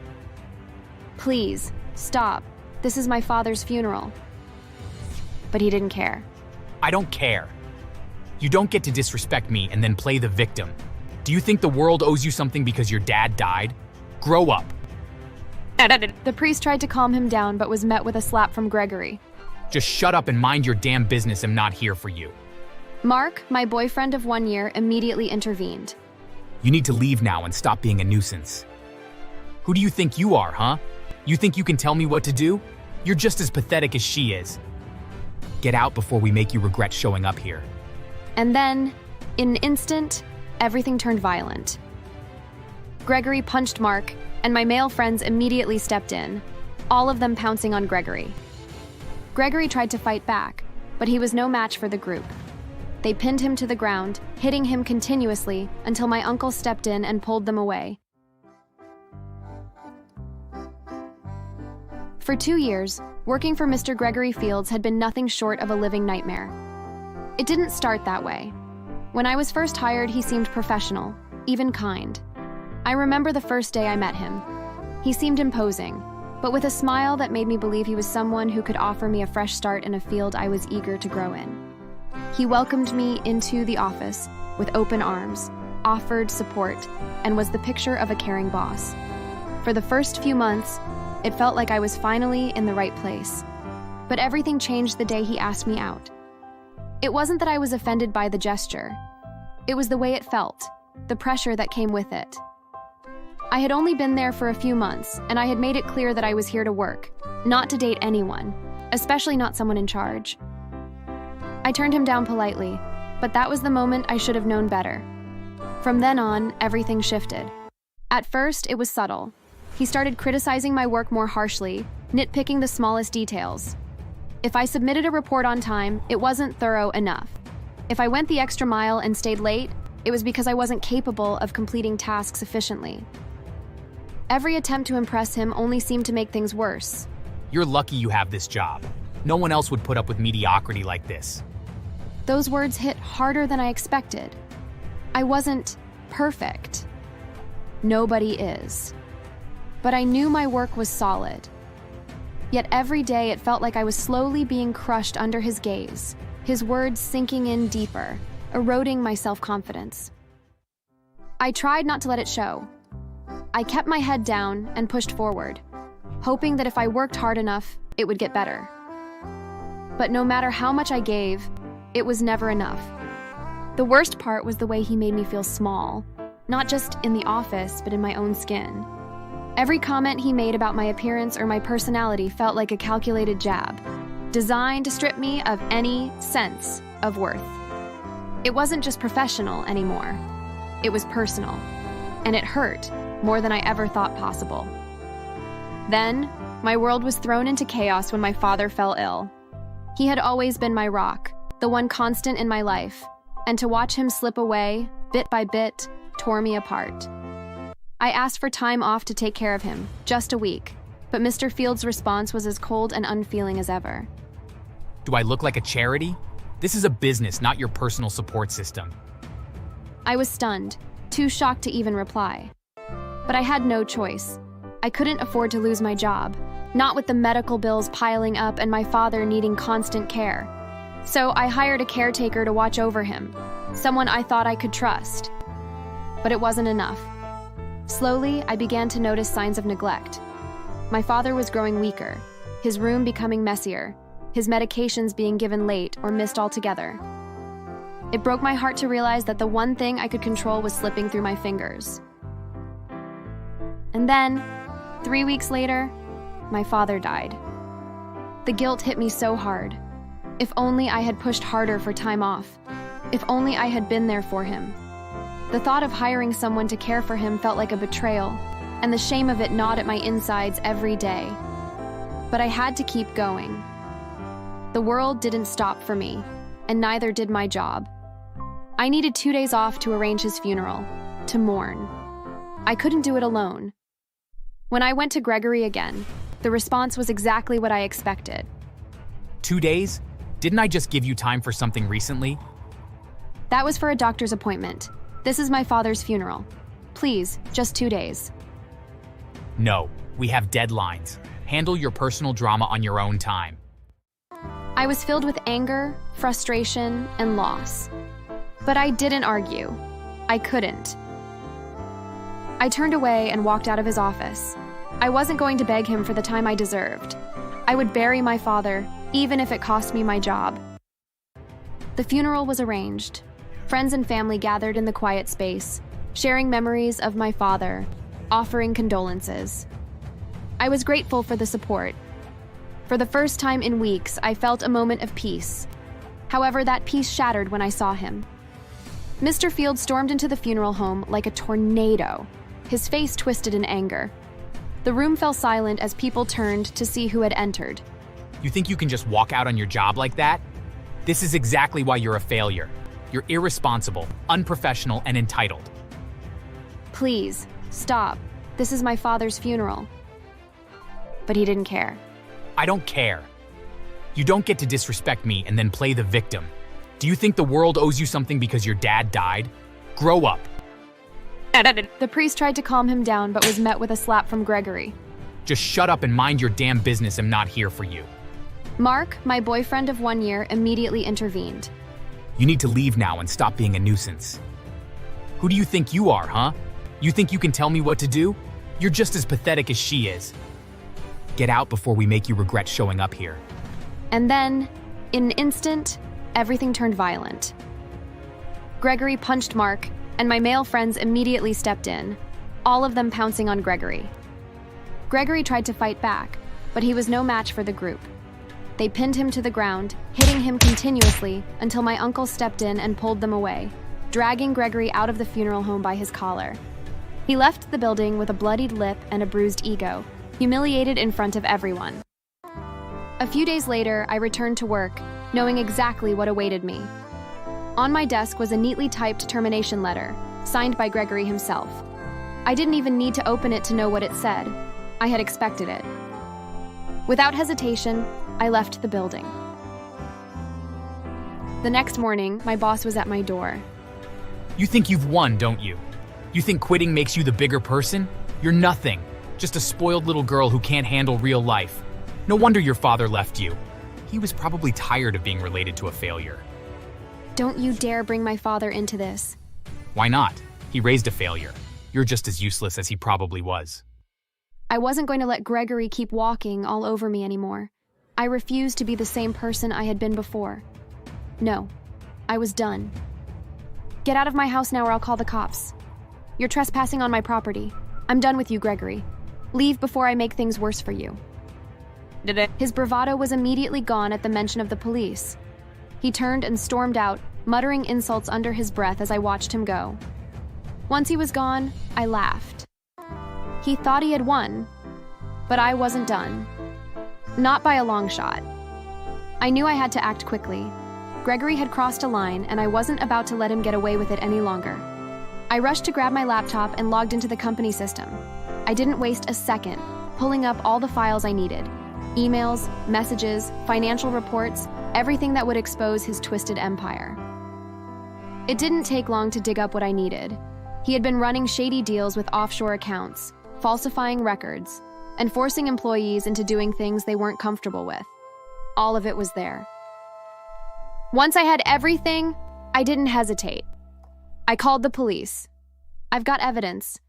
Please, stop. This is my father's funeral. But he didn't care. I don't care. You don't get to disrespect me and then play the victim. Do you think the world owes you something because your dad died? Grow up. The priest tried to calm him down but was met with a slap from Gregory. Just shut up and mind your damn business. I'm not here for you. Mark, my boyfriend of 1 year, immediately intervened. You need to leave now and stop being a nuisance. Who do you think you are, huh? You think you can tell me what to do? You're just as pathetic as she is. Get out before we make you regret showing up here. And then, in an instant, everything turned violent. Gregory punched Mark, and my male friends immediately stepped in, all of them pouncing on Gregory. Gregory tried to fight back, but he was no match for the group. They pinned him to the ground, hitting him continuously until my uncle stepped in and pulled them away. For 2 years, working for Mr. Gregory Fields had been nothing short of a living nightmare. It didn't start that way. When I was first hired, he seemed professional, even kind. I remember the first day I met him. He seemed imposing, but with a smile that made me believe he was someone who could offer me a fresh start in a field I was eager to grow in. He welcomed me into the office with open arms, offered support, and was the picture of a caring boss. For the first few months, it felt like I was finally in the right place. But everything changed the day he asked me out. It wasn't that I was offended by the gesture. It was the way it felt, the pressure that came with it. I had only been there for a few months, and I had made it clear that I was here to work, not to date anyone, especially not someone in charge. I turned him down politely, but that was the moment I should have known better. From then on, everything shifted. At first, it was subtle. He started criticizing my work more harshly, nitpicking the smallest details. If I submitted a report on time, it wasn't thorough enough. If I went the extra mile and stayed late, it was because I wasn't capable of completing tasks efficiently. Every attempt to impress him only seemed to make things worse. You're lucky you have this job. No one else would put up with mediocrity like this. Those words hit harder than I expected. I wasn't perfect. Nobody is. But I knew my work was solid. Yet every day it felt like I was slowly being crushed under his gaze, his words sinking in deeper, eroding my self-confidence. I tried not to let it show. I kept my head down and pushed forward, hoping that if I worked hard enough, it would get better. But no matter how much I gave, it was never enough. The worst part was the way he made me feel small, not just in the office, but in my own skin. Every comment he made about my appearance or my personality felt like a calculated jab, designed to strip me of any sense of worth. It wasn't just professional anymore. It was personal, and it hurt more than I ever thought possible. Then, my world was thrown into chaos when my father fell ill. He had always been my rock, the one constant in my life, and to watch him slip away, bit by bit, tore me apart. I asked for time off to take care of him, just a week, but Mr. Fields' response was as cold and unfeeling as ever. Do I look like a charity? This is a business, not your personal support system. I was stunned, too shocked to even reply. But I had no choice. I couldn't afford to lose my job, not with the medical bills piling up and my father needing constant care. So I hired a caretaker to watch over him, someone I thought I could trust. But it wasn't enough. Slowly, I began to notice signs of neglect. My father was growing weaker, his room becoming messier, his medications being given late or missed altogether. It broke my heart to realize that the one thing I could control was slipping through my fingers. And then, 3 weeks later, my father died. The guilt hit me so hard. If only I had pushed harder for time off. If only I had been there for him. The thought of hiring someone to care for him felt like a betrayal, and the shame of it gnawed at my insides every day. But I had to keep going. The world didn't stop for me, and neither did my job. I needed 2 days off to arrange his funeral, to mourn. I couldn't do it alone. When I went to Gregory again, the response was exactly what I expected. 2 days? Didn't I just give you time for something recently? That was for a doctor's appointment. This is my father's funeral. Please, just 2 days. No, we have deadlines. Handle your personal drama on your own time. I was filled with anger, frustration, and loss. But I didn't argue. I couldn't. I turned away and walked out of his office. I wasn't going to beg him for the time I deserved. I would bury my father, even if it cost me my job. The funeral was arranged. Friends and family gathered in the quiet space, sharing memories of my father, offering condolences. I was grateful for the support. For the first time in weeks, I felt a moment of peace. However, that peace shattered when I saw him. Mr. Field stormed into the funeral home like a tornado, his face twisted in anger. The room fell silent as people turned to see who had entered. You think you can just walk out on your job like that? This is exactly why you're a failure. You're irresponsible, unprofessional, and entitled. Please, stop. This is my father's funeral. But he didn't care. I don't care. You don't get to disrespect me and then play the victim. Do you think the world owes you something because your dad died? Grow up. The priest tried to calm him down but was met with a slap from Gregory. Just shut up and mind your damn business. I'm not here for you. Mark, my boyfriend of 1 year, immediately intervened. You need to leave now and stop being a nuisance. Who do you think you are, huh? You think you can tell me what to do? You're just as pathetic as she is. Get out before we make you regret showing up here. And then, in an instant, everything turned violent. Gregory punched Mark, and my male friends immediately stepped in, all of them pouncing on Gregory. Gregory tried to fight back, but he was no match for the group. They pinned him to the ground, hitting him continuously until my uncle stepped in and pulled them away, dragging Gregory out of the funeral home by his collar. He left the building with a bloodied lip and a bruised ego, humiliated in front of everyone. A few days later, I returned to work, knowing exactly what awaited me. On my desk was a neatly typed termination letter, signed by Gregory himself. I didn't even need to open it to know what it said. I had expected it. Without hesitation, I left the building. The next morning, my boss was at my door. You think you've won, don't you? You think quitting makes you the bigger person? You're nothing. Just a spoiled little girl who can't handle real life. No wonder your father left you. He was probably tired of being related to a failure. Don't you dare bring my father into this. Why not? He raised a failure. You're just as useless as he probably was. I wasn't going to let Gregory keep walking all over me anymore. I refused to be the same person I had been before. No, I was done. Get out of my house now or I'll call the cops. You're trespassing on my property. I'm done with you, Gregory. Leave before I make things worse for you. His bravado was immediately gone at the mention of the police. He turned and stormed out, muttering insults under his breath as I watched him go. Once he was gone, I laughed. He thought he had won, but I wasn't done. Not by a long shot. I knew I had to act quickly. Gregory had crossed a line, and I wasn't about to let him get away with it any longer. I rushed to grab my laptop and logged into the company system. I didn't waste a second, pulling up all the files I needed. Emails, messages, financial reports, everything that would expose his twisted empire. It didn't take long to dig up what I needed. He had been running shady deals with offshore accounts, falsifying records, and forcing employees into doing things they weren't comfortable with. All of it was there. Once I had everything, I didn't hesitate. I called the police. I've got evidence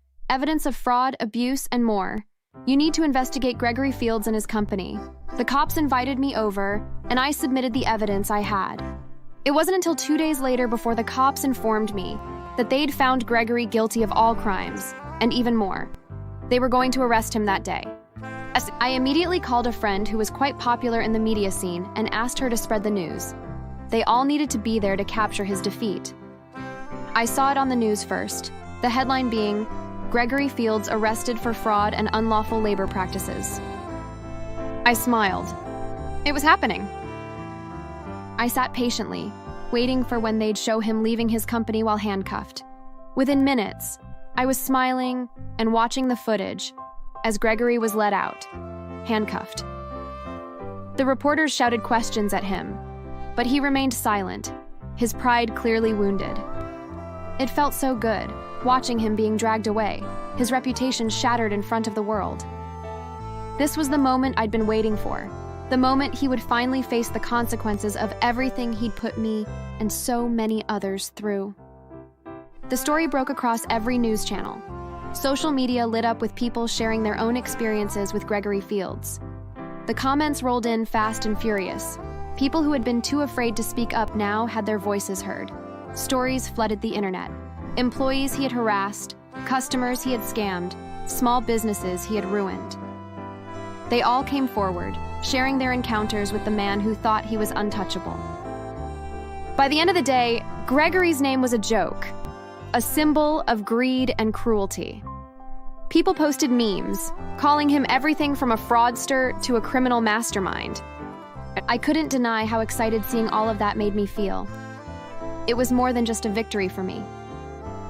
of fraud, abuse, and more. You need to investigate Gregory Fields and his company. The cops invited me over, and I submitted the evidence I had. It wasn't until 2 days later before the cops informed me that they'd found Gregory guilty of all crimes, and even more. They were going to arrest him that day. I immediately called a friend who was quite popular in the media scene and asked her to spread the news. They all needed to be there to capture his defeat. I saw it on the news first, the headline being, Gregory Fields arrested for fraud and unlawful labor practices. I smiled. It was happening. I sat patiently, waiting for when they'd show him leaving his company while handcuffed. Within minutes, I was smiling and watching the footage as Gregory was let out, handcuffed. The reporters shouted questions at him, but he remained silent, his pride clearly wounded. It felt so good, watching him being dragged away, his reputation shattered in front of the world. This was the moment I'd been waiting for, the moment he would finally face the consequences of everything he'd put me and so many others through. The story broke across every news channel. Social media lit up with people sharing their own experiences with Gregory Fields. The comments rolled in fast and furious. People who had been too afraid to speak up now had their voices heard. Stories flooded the internet. Employees he had harassed, customers he had scammed, small businesses he had ruined. They all came forward, sharing their encounters with the man who thought he was untouchable. By the end of the day, Gregory's name was a joke, a symbol of greed and cruelty. People posted memes, calling him everything from a fraudster to a criminal mastermind. I couldn't deny how excited seeing all of that made me feel. it was more than just a victory for me.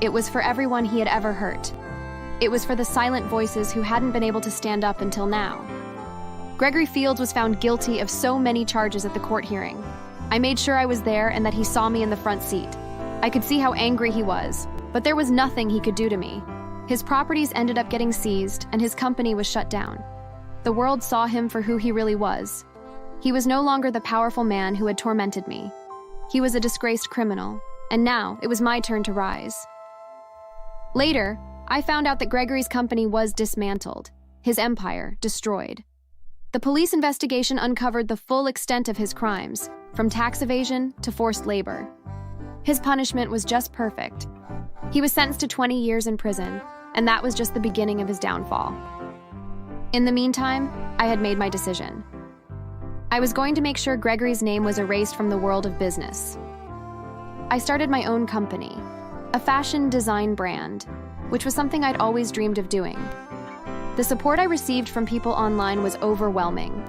It was for everyone he had ever hurt. It was for the silent voices who hadn't been able to stand up until now. Gregory Fields was found guilty of so many charges at the court hearing. I made sure I was there and that he saw me in the front seat. I could see how angry he was, but there was nothing he could do to me. His properties ended up getting seized and his company was shut down. The world saw him for who he really was. He was no longer the powerful man who had tormented me. He was a disgraced criminal, and now it was my turn to rise. Later, I found out that Gregory's company was dismantled, his empire destroyed. The police investigation uncovered the full extent of his crimes, from tax evasion to forced labor. His punishment was just perfect. He was sentenced to 20 years in prison, and that was just the beginning of his downfall. In the meantime, I had made my decision. I was going to make sure Gregory's name was erased from the world of business. I started my own company, a fashion design brand, which was something I'd always dreamed of doing. The support I received from people online was overwhelming.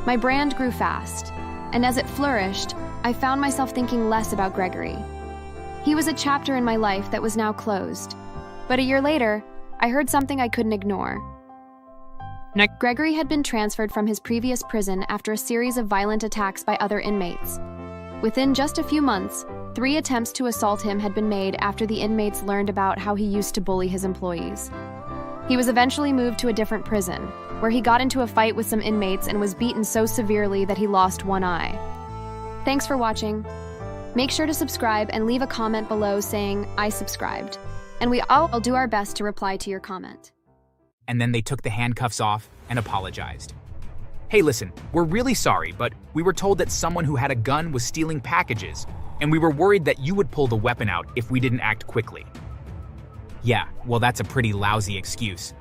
My brand grew fast, and as it flourished, I found myself thinking less about Gregory. He was a chapter in my life that was now closed. But a year later, I heard something I couldn't ignore. Gregory had been transferred from his previous prison after a series of violent attacks by other inmates. Within just a few months, 3 attempts to assault him had been made after the inmates learned about how he used to bully his employees. He was eventually moved to a different prison, where he got into a fight with some inmates and was beaten so severely that he lost one eye. Thanks for watching. Make sure to subscribe and leave a comment below saying, "I subscribed." And we all will do our best to reply to your comment. And then they took the handcuffs off and apologized. Hey, listen, we're really sorry, but we were told that someone who had a gun was stealing packages, and we were worried that you would pull the weapon out if we didn't act quickly. Yeah, well, that's a pretty lousy excuse.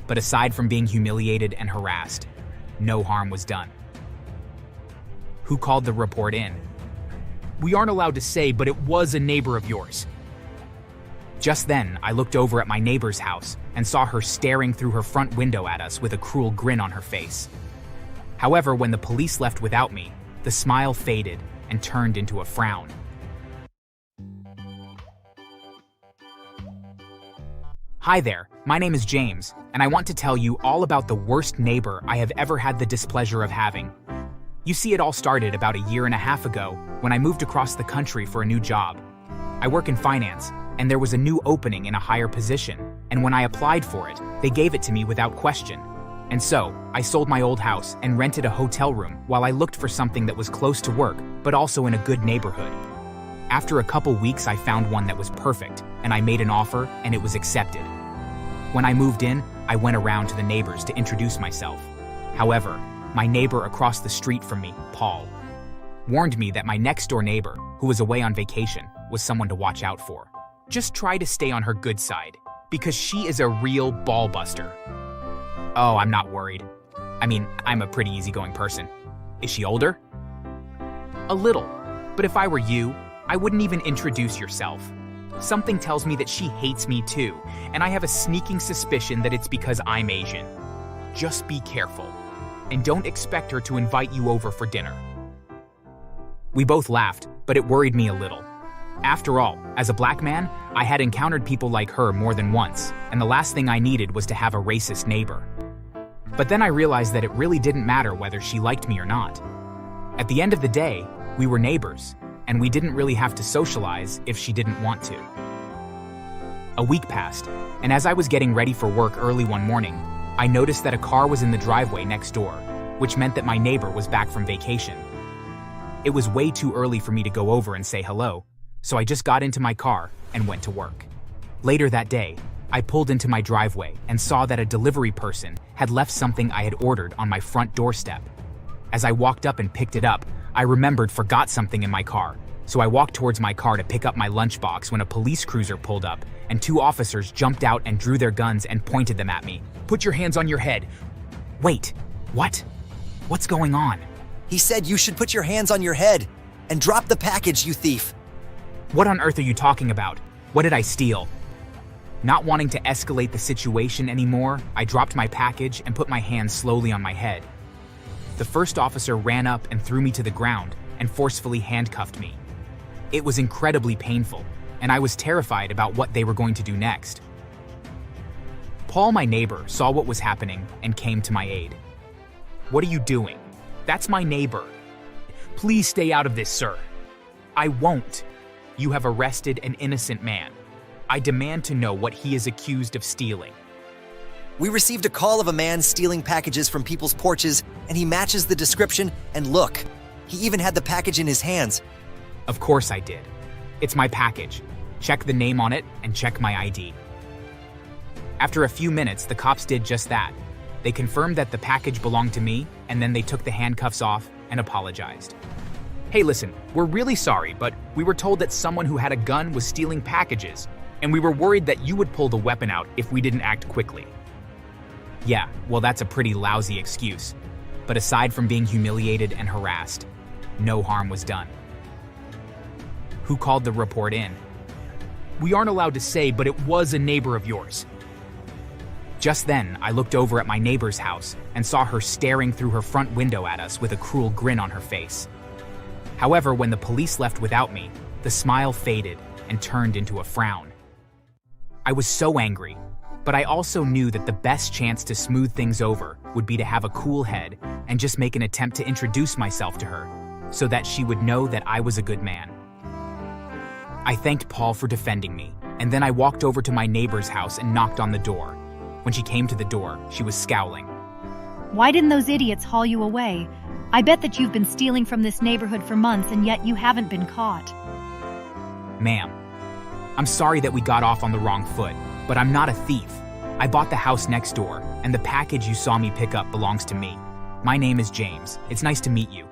But aside from being humiliated and harassed, no harm was done. Who called the report in? We aren't allowed to say, but it was a neighbor of yours. Just then, I looked over at my neighbor's house and saw her staring through her front window at us with a cruel grin on her face. However, when the police left without me, the smile faded and turned into a frown. Hi there, my name is James, and I want to tell you all about the worst neighbor I have ever had the displeasure of having. You see, it all started about a year and a half ago when I moved across the country for a new job. I work in finance, and there was a new opening in a higher position, and when I applied for it, they gave it to me without question. And so, I sold my old house and rented a hotel room while I looked for something that was close to work, but also in a good neighborhood. After a couple weeks, I found one that was perfect, and I made an offer, and it was accepted. When I moved in, I went around to the neighbors to introduce myself. However, my neighbor across the street from me, Paul, warned me that my next-door neighbor, who was away on vacation, was someone to watch out for. Just try to stay on her good side, because she is a real ball-buster. Oh, I'm not worried. I mean, I'm a pretty easygoing person. Is she older? A little, but if I were you, I wouldn't even introduce yourself. Something tells me that she hates me too, and I have a sneaking suspicion that it's because I'm Asian. Just be careful, and don't expect her to invite you over for dinner. We both laughed, but it worried me a little. After all, as a black man, I had encountered people like her more than once, and the last thing I needed was to have a racist neighbor. But then I realized that it really didn't matter whether she liked me or not. At the end of the day, we were neighbors, and we didn't really have to socialize if she didn't want to. A week passed, and as I was getting ready for work early one morning, I noticed that a car was in the driveway next door, which meant that my neighbor was back from vacation. It was way too early for me to go over and say hello, so I just got into my car and went to work. Later that day, I pulled into my driveway and saw that a delivery person had left something I had ordered on my front doorstep. As I walked up and picked it up, I forgot something in my car, so I walked towards my car to pick up my lunchbox when a police cruiser pulled up and 2 officers jumped out and drew their guns and pointed them at me. Put your hands on your head. Wait, what? What's going on? He said you should put your hands on your head and drop the package, you thief. What on earth are you talking about? What did I steal? Not wanting to escalate the situation anymore, I dropped my package and put my hands slowly on my head. The first officer ran up and threw me to the ground and forcefully handcuffed me. It was incredibly painful, and I was terrified about what they were going to do next. Paul, my neighbor, saw what was happening and came to my aid. "What are you doing? That's my neighbor. Please stay out of this, sir." "I won't. You have arrested an innocent man. I demand to know what he is accused of stealing." We received a call of a man stealing packages from people's porches, and he matches the description, and look, he even had the package in his hands. Of course I did. It's my package. Check the name on it and check my ID. After a few minutes, the cops did just that. They confirmed that the package belonged to me, and then they took the handcuffs off and apologized. "Hey, listen, we're really sorry, but we were told that someone who had a gun was stealing packages, and we were worried that you would pull the weapon out if we didn't act quickly." Yeah, well, that's a pretty lousy excuse. But aside from being humiliated and harassed, no harm was done. Who called the report in? "We aren't allowed to say, but it was a neighbor of yours." Just then, I looked over at my neighbor's house and saw her staring through her front window at us with a cruel grin on her face. However, when the police left without me, the smile faded and turned into a frown. I was so angry, but I also knew that the best chance to smooth things over would be to have a cool head and just make an attempt to introduce myself to her so that she would know that I was a good man. I thanked Paul for defending me, and then I walked over to my neighbor's house and knocked on the door. When she came to the door, she was scowling. Why didn't those idiots haul you away? I bet that you've been stealing from this neighborhood for months and yet you haven't been caught. "Ma'am, I'm sorry that we got off on the wrong foot, but I'm not a thief. I bought the house next door, and the package you saw me pick up belongs to me. My name is James. It's nice to meet you."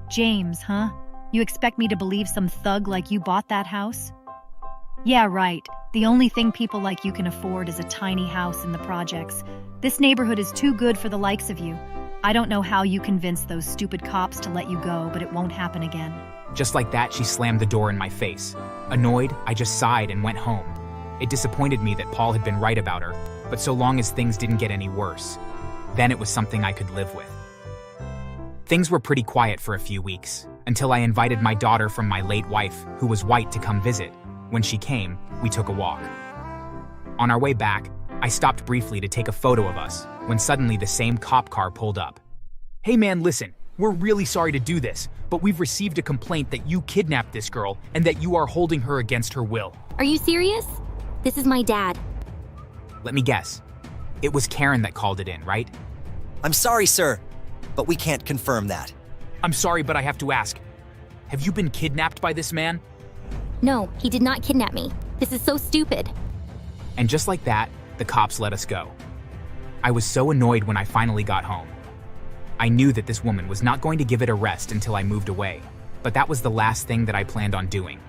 James, huh? You expect me to believe some thug like you bought that house? Yeah, right. The only thing people like you can afford is a tiny house in the projects. This neighborhood is too good for the likes of you. I don't know how you convinced those stupid cops to let you go, but it won't happen again. Just like that, she slammed the door in my face. Annoyed, I just sighed and went home. It disappointed me that Paul had been right about her, but so long as things didn't get any worse, then it was something I could live with. Things were pretty quiet for a few weeks, until I invited my daughter from my late wife, who was white, to come visit. When she came, we took a walk. On our way back, I stopped briefly to take a photo of us, when suddenly the same cop car pulled up. "Hey man, listen, we're really sorry to do this, but we've received a complaint that you kidnapped this girl and that you are holding her against her will." Are you serious? This is my dad. Let me guess. It was Karen that called it in, right? I'm sorry, sir, but we can't confirm that. "I'm sorry, but I have to ask. Have you been kidnapped by this man?" No, he did not kidnap me. This is so stupid. And just like that, the cops let us go. I was so annoyed when I finally got home. I knew that this woman was not going to give it a rest until I moved away, but that was the last thing that I planned on doing.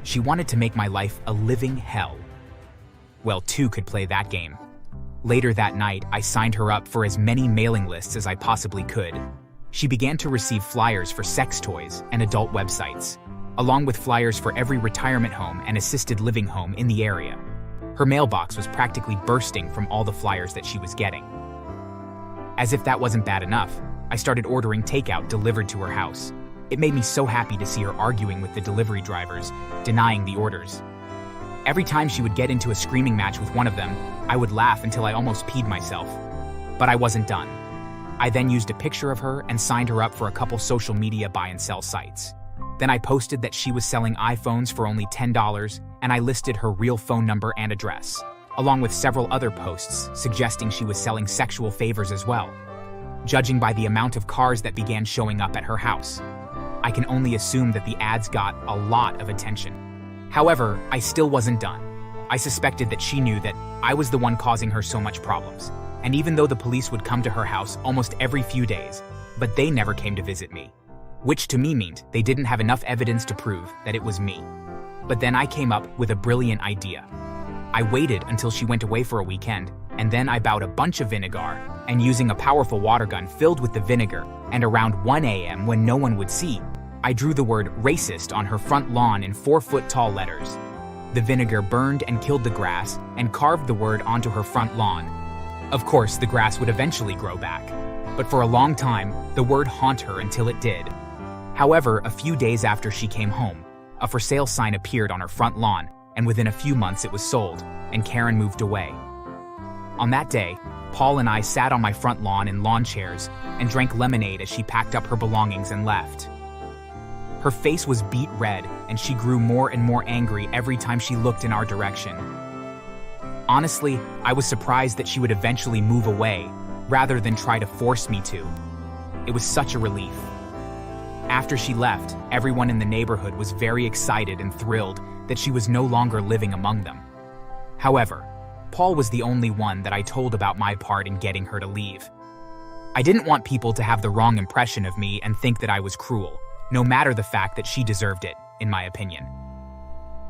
She wanted to make my life a living hell. Well, two could play that game. Later that night, I signed her up for as many mailing lists as I possibly could. She began to receive flyers for sex toys and adult websites, along with flyers for every retirement home and assisted living home in the area. Her mailbox was practically bursting from all the flyers that she was getting. As if that wasn't bad enough, I started ordering takeout delivered to her house. It made me so happy to see her arguing with the delivery drivers, denying the orders. Every time she would get into a screaming match with one of them, I would laugh until I almost peed myself. But I wasn't done. I then used a picture of her and signed her up for a couple social media buy and sell sites. Then I posted that she was selling iPhones for only $10, and I listed her real phone number and address, along with several other posts suggesting she was selling sexual favors as well. Judging by the amount of cars that began showing up at her house, I can only assume that the ads got a lot of attention. However, I still wasn't done. I suspected that she knew that I was the one causing her so much problems, and even though the police would come to her house almost every few days, but they never came to visit me, which to me meant they didn't have enough evidence to prove that it was me. But then I came up with a brilliant idea. I waited until she went away for a weekend, and then I bought a bunch of vinegar, and using a powerful water gun filled with the vinegar, and around 1 a.m. when no one would see, I drew the word racist on her front lawn in 4-foot-tall letters. The vinegar burned and killed the grass and carved the word onto her front lawn. Of course, the grass would eventually grow back, but for a long time, the word haunted her until it did. However, a few days after she came home, a for sale sign appeared on her front lawn, and within a few months it was sold, and Karen moved away. On that day, Paul and I sat on my front lawn in lawn chairs and drank lemonade as she packed up her belongings and left. Her face was beet red, and she grew more and more angry every time she looked in our direction. Honestly, I was surprised that she would eventually move away, rather than try to force me to. It was such a relief. After she left, everyone in the neighborhood was very excited and thrilled that she was no longer living among them. However, Paul was the only one that I told about my part in getting her to leave. I didn't want people to have the wrong impression of me and think that I was cruel, no matter the fact that she deserved it, in my opinion.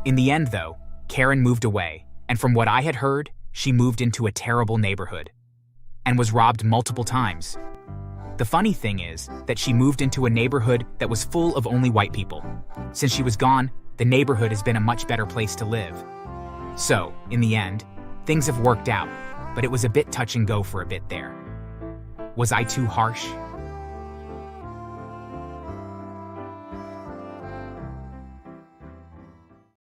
In the end, though, Karen moved away, and from what I had heard, she moved into a terrible neighborhood and was robbed multiple times. The funny thing is that she moved into a neighborhood that was full of only white people. Since she was gone, the neighborhood has been a much better place to live. So, in the end, things have worked out, but it was a bit touch and go for a bit there. Was I too harsh?